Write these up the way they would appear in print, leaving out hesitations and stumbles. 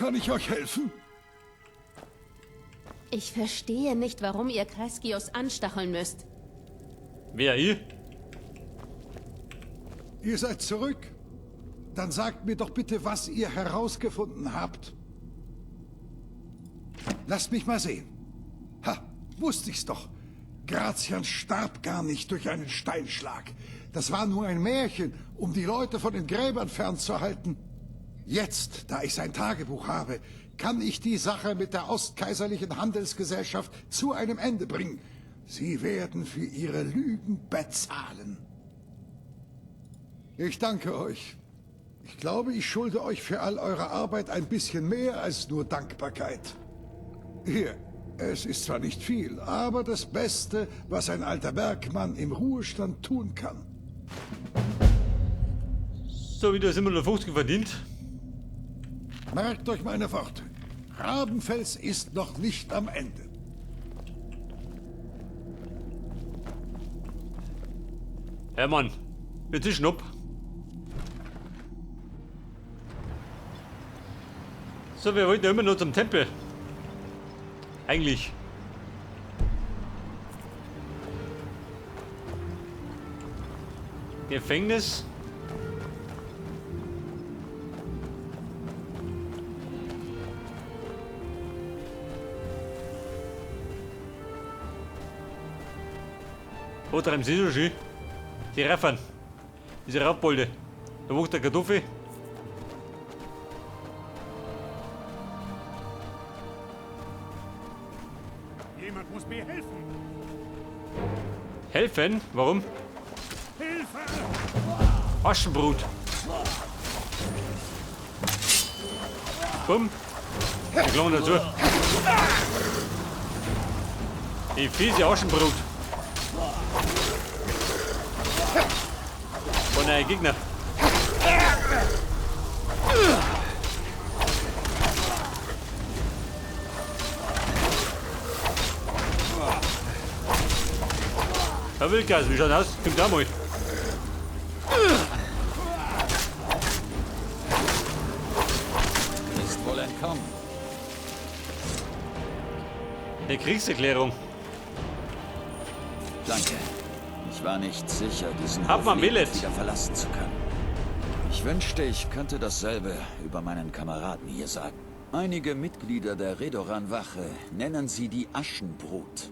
kann ich euch helfen? Ich verstehe nicht, warum ihr Kreskios anstacheln müsst. Wer, ich? Ihr seid zurück? Dann sagt mir doch bitte, was ihr herausgefunden habt. Lasst mich mal sehen. Ha, wusste ich's doch. Gratian starb gar nicht durch einen Steinschlag. Das war nur ein Märchen, um die Leute von den Gräbern fernzuhalten. Jetzt, da ich sein Tagebuch habe, kann ich die Sache mit der Ostkaiserlichen Handelsgesellschaft zu einem Ende bringen. Sie werden für ihre Lügen bezahlen. Ich danke euch. Ich glaube, ich schulde euch für all eure Arbeit ein bisschen mehr als nur Dankbarkeit. Hier, es ist zwar nicht viel, aber das Beste, was ein alter Bergmann im Ruhestand tun kann. So, wieder 750 verdient. Merkt euch meine Worte. Rabenfels ist noch nicht am Ende. Hermann, bitte schnupp. So, wir wollten ja immer noch zum Tempel. Eigentlich. Gefängnis. Oder im Seesushi. Die Raffern. Diese Raubbolde. Da wuchs der Kartoffel. Jemand muss mir helfen. Helfen? Warum? Hilfe! Aschenbrut. Bumm. Wir gelangen dazu. Die fiese Aschenbrut. Von einem Gegner. Herr Wilkas, wie schaut aus? Kommt da mal. Ist wohl entkommen. Eine Kriegserklärung. Danke. Ich war nicht sicher, diesen Hab mal Hof Millet. lebend wieder verlassen zu können. Ich wünschte, ich könnte dasselbe über meinen Kameraden hier sagen. Einige Mitglieder der Redoran-Wache nennen sie die Aschenbrut.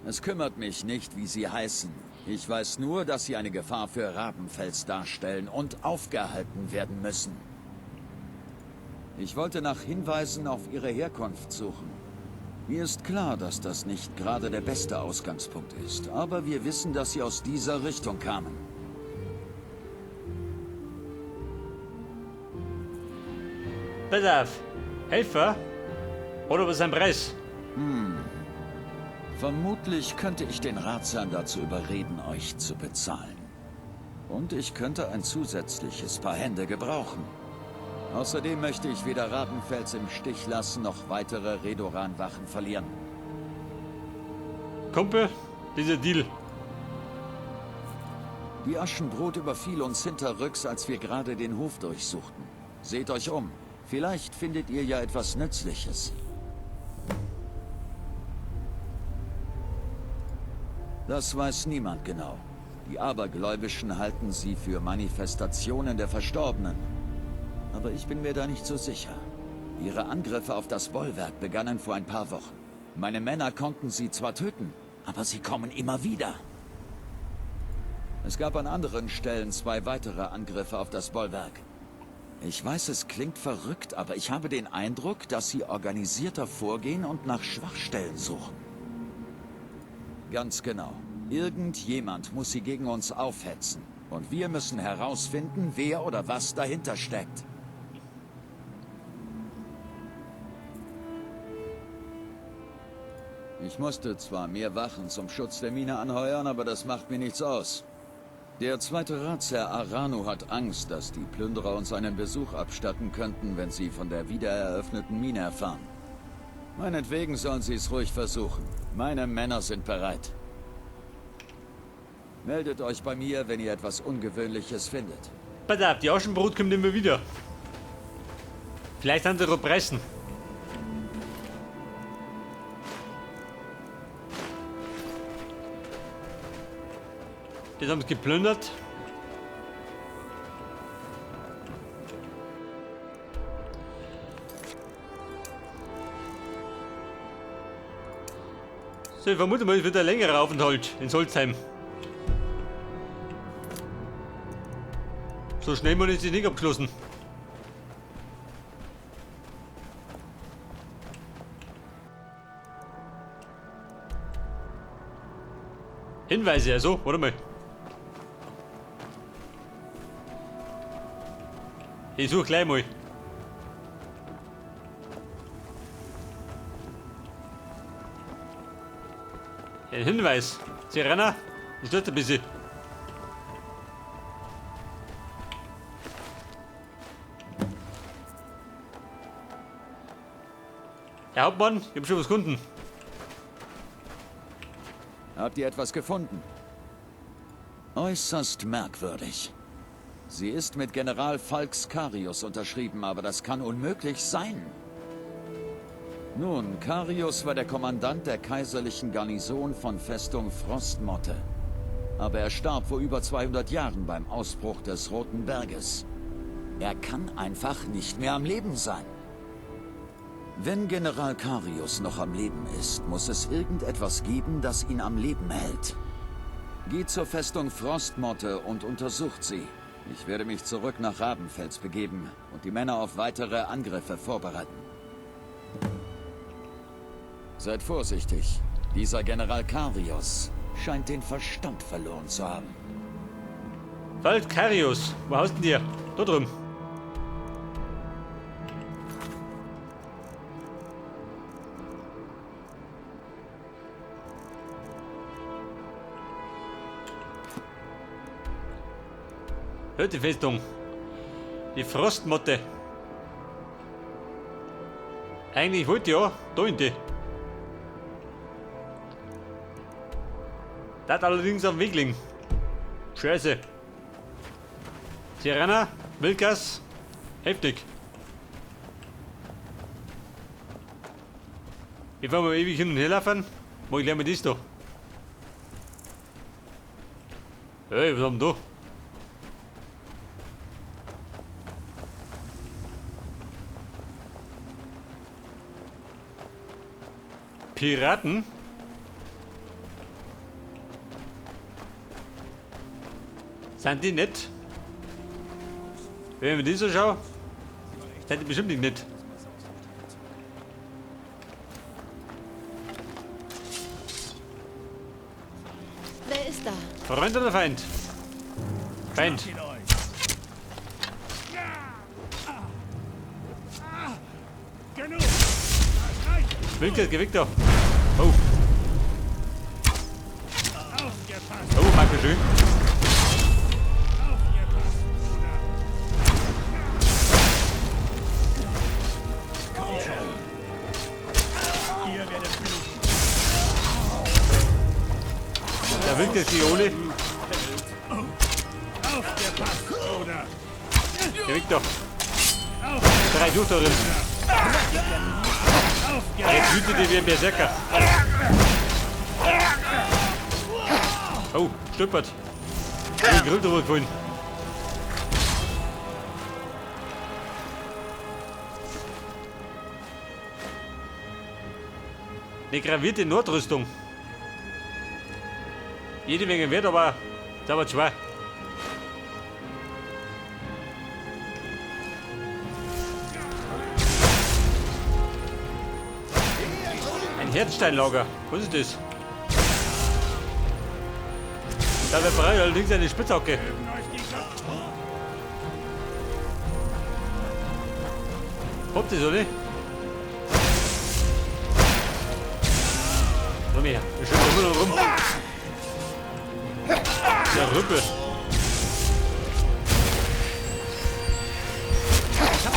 Es kümmert mich nicht, wie sie heißen. Ich weiß nur, dass sie eine Gefahr für Rabenfels darstellen und aufgehalten werden müssen. Ich wollte nach Hinweisen auf ihre Herkunft suchen. Mir ist klar, dass das nicht gerade der beste Ausgangspunkt ist, aber wir wissen, dass sie aus dieser Richtung kamen. Pass auf. Helfer? Oder was ist ein Preis? Vermutlich könnte ich den Ratsherrn dazu überreden, euch zu bezahlen. Und ich könnte ein zusätzliches Paar Hände gebrauchen. Außerdem möchte ich weder Rabenfels im Stich lassen, noch weitere Redoran-Wachen verlieren. Kumpel, dieser Deal. Die Aschenbrut überfiel uns hinterrücks, als wir gerade den Hof durchsuchten. Seht euch um. Vielleicht findet ihr ja etwas Nützliches. Das weiß niemand genau. Die Abergläubischen halten sie für Manifestationen der Verstorbenen. Aber ich bin mir da nicht so sicher. Ihre Angriffe auf das Bollwerk begannen vor ein paar Wochen. Meine Männer konnten sie zwar töten, aber sie kommen immer wieder. Es gab an anderen Stellen 2 weitere Angriffe auf das Bollwerk. Ich weiß, es klingt verrückt, aber ich habe den Eindruck, dass sie organisierter vorgehen und nach Schwachstellen suchen. Ganz genau. Irgendjemand muss sie gegen uns aufhetzen. Und wir müssen herausfinden, wer oder was dahinter steckt. Ich musste zwar mehr Wachen zum Schutz der Mine anheuern, aber das macht mir nichts aus. Der zweite Ratsherr Arano hat Angst, dass die Plünderer uns einen Besuch abstatten könnten, wenn sie von der wiedereröffneten Mine erfahren. Meinetwegen sollen sie es ruhig versuchen. Meine Männer sind bereit. Meldet euch bei mir, wenn ihr etwas Ungewöhnliches findet. Pass auf, die Aschenbrut kommt immer wieder. Vielleicht an der Pressen. Das haben sie geplündert. So, ich vermute mal, es wird ein längerer Aufenthalt in Solzheim. So schnell man ist es nicht abgeschlossen. Hinweise, also, warte mal. Ich suche gleich mal. Ein Hinweis. Sirena, das tut ein bisschen. Herr Hauptmann, ich hab schon was gefunden. Habt ihr etwas gefunden? Äußerst merkwürdig. Sie ist mit General Falx Carius unterschrieben, aber das kann unmöglich sein. Nun, Carius war der Kommandant der kaiserlichen Garnison von Festung Frostmotte. Aber er starb vor über 200 Jahren beim Ausbruch des Roten Berges. Er kann einfach nicht mehr am Leben sein. Wenn General Carius noch am Leben ist, muss es irgendetwas geben, das ihn am Leben hält. Geht zur Festung Frostmotte und untersucht sie. Ich werde mich zurück nach Rabenfels begeben und die Männer auf weitere Angriffe vorbereiten. Seid vorsichtig. Dieser General Carius scheint den Verstand verloren zu haben. Falx Carius, wo haust denn dir? Da drüben. Hört die Festung. Die Frostmotte. Eigentlich wollte ich ja da in die. Das allerdings am Weg liegen. Scheiße. Sirena, Wilkas, heftig. Ich fahr mal ewig hin und her laufen. Mach ich gleich mal das da. Hey, was haben wir da? Piraten? Sind die nicht? Wenn ich mir die so schaue, sind die bestimmt nicht. Wer ist da? Freund oder Feind? Feind. Genug! Das reicht! Wilke, geh weg da. Oh, Aufgepasst! oh, danke schön. Aufgepasst, Bruder! Komm schon! Ihr werdet bluten! Der Wilke ist die Ole. Aufgepasst, Bruder! Geh weg da. 3 durch da drin. Jetzt wütet die wie ein Berserker. Oh, stolpert. Den Grill drüber gefallen. Eine gravierte Nordrüstung. Jede Menge wert, aber ist aber schwer. Ein Herzsteinlager. Was ist das? Da wäre frei, allerdings eine Spitzhacke. Habt ihr so, ne? Komm her, wir schütteln immer noch rum. Der Rüppel.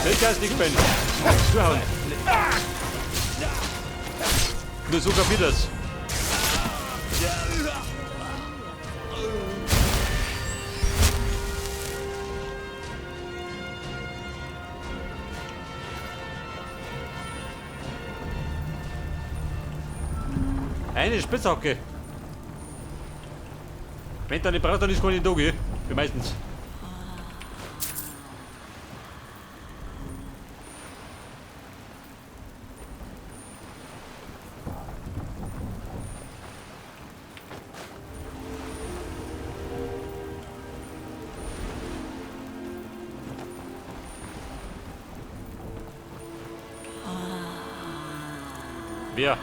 Welcher ist nicht spenden? Zuhauen. Nur so kapiert das. Eine Spitzhacke. Wenn du nicht brauchst, dann ist gar nicht da, gell? Wie meistens. Wer?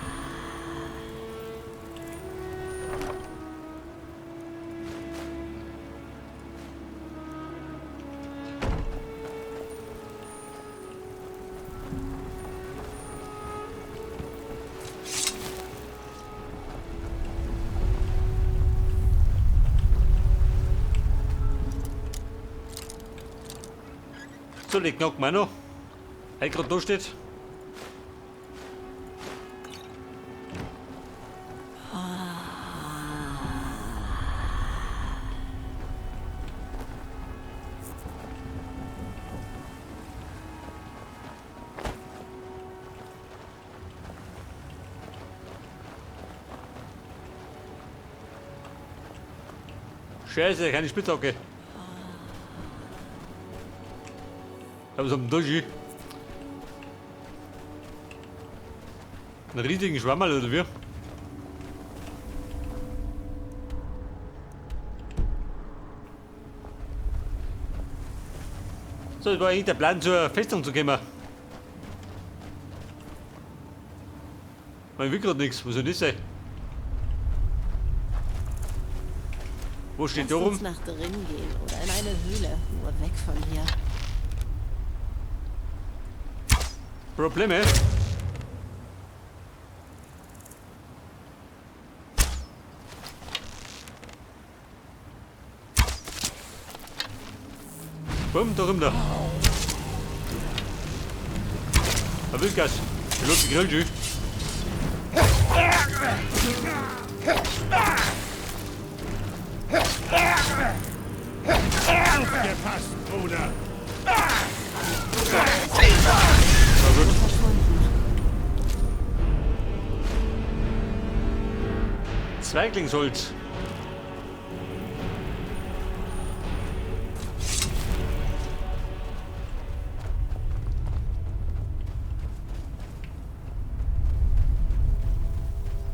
So, leg noch mal noch. Halt gerade da steht. Scheiße, keine Spitzhacke. Aber so ein Doschi. Einen riesigen Schwammerl oder wie? So, das war eigentlich der Plan, zur Festung zu kommen. Man will gerade nichts, was soll das sein? Wo steht da Lass rum? uns nach drin gehen oder in eine Höhle, nur weg von hier. Probleme? Bumm, da rum da. Ein Wildgas. Ich lass die Grillschü. Aufgepasst, Bruder! Zweiglingsholz.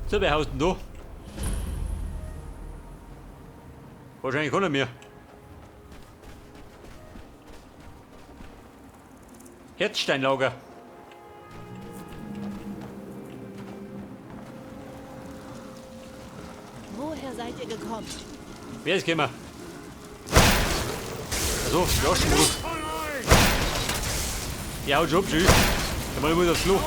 So, wer haust denn da? Wahrscheinlich keiner mehr. Herzsteinlager. Woher seid ihr gekommen? Wer ist gekommen? Also, Flaschenbruch. Ja, haut schon ab, tschüss. Dann muss ich aufs Klo.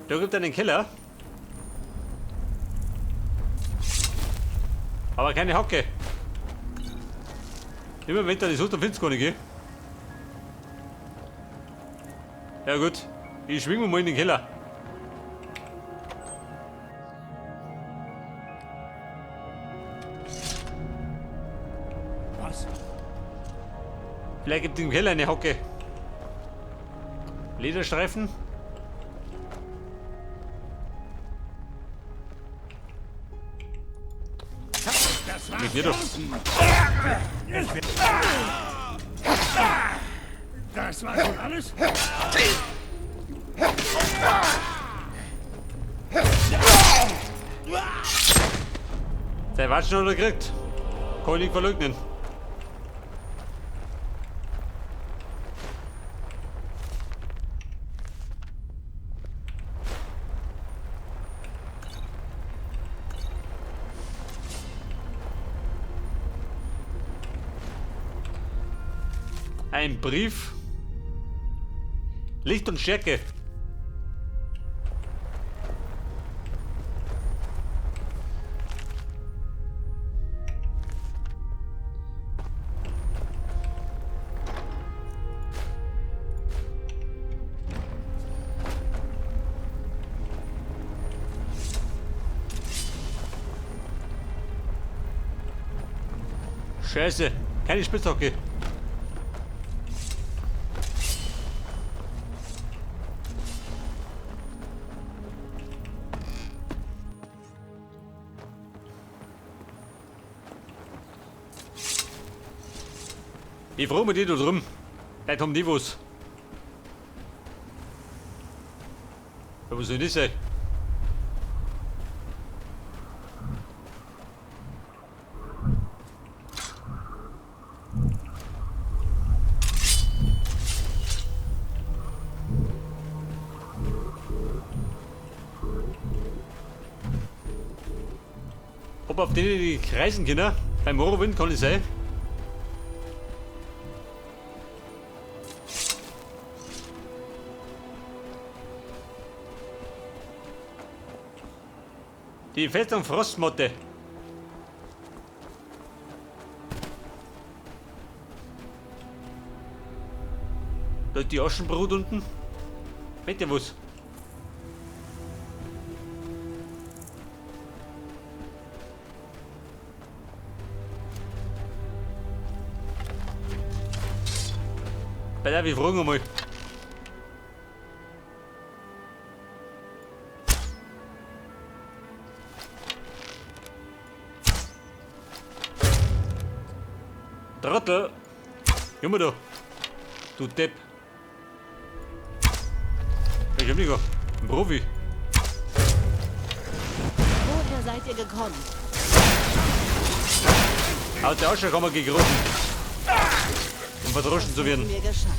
Da gibt es einen Keller. Aber keine Hocke. Immer wenn du das hast, dann findest du gar nicht, gell? Ja gut, ich schwinge mal in den Keller. Was? Vielleicht gibt es im Keller eine Hocke. Lederstreifen. Das war's. Mit mir doch. Das war schon alles? Sei Watschen oder gekriegt. Kann ich nicht verleugnen. Ein Brief. Licht und Stärke. Scheiße. Keine Spitzhacke. Ich frage mich die da drum. Vielleicht haben die was. Aber was soll das sein? Ob auf denen die kreisen können? Beim Morrowind kann es sein. Die Festung Frostmotte. Da ist die Aschenbrut unten. Bitte was? Bei der, wir fragen einmal. Trottel! Junge da! Du Depp! Ich hab nicht gar. Ein Profi! Woher seid ihr gekommen? Aus der Asche kann man gegriffen! Um verdroschen zu werden. Mir geschafft.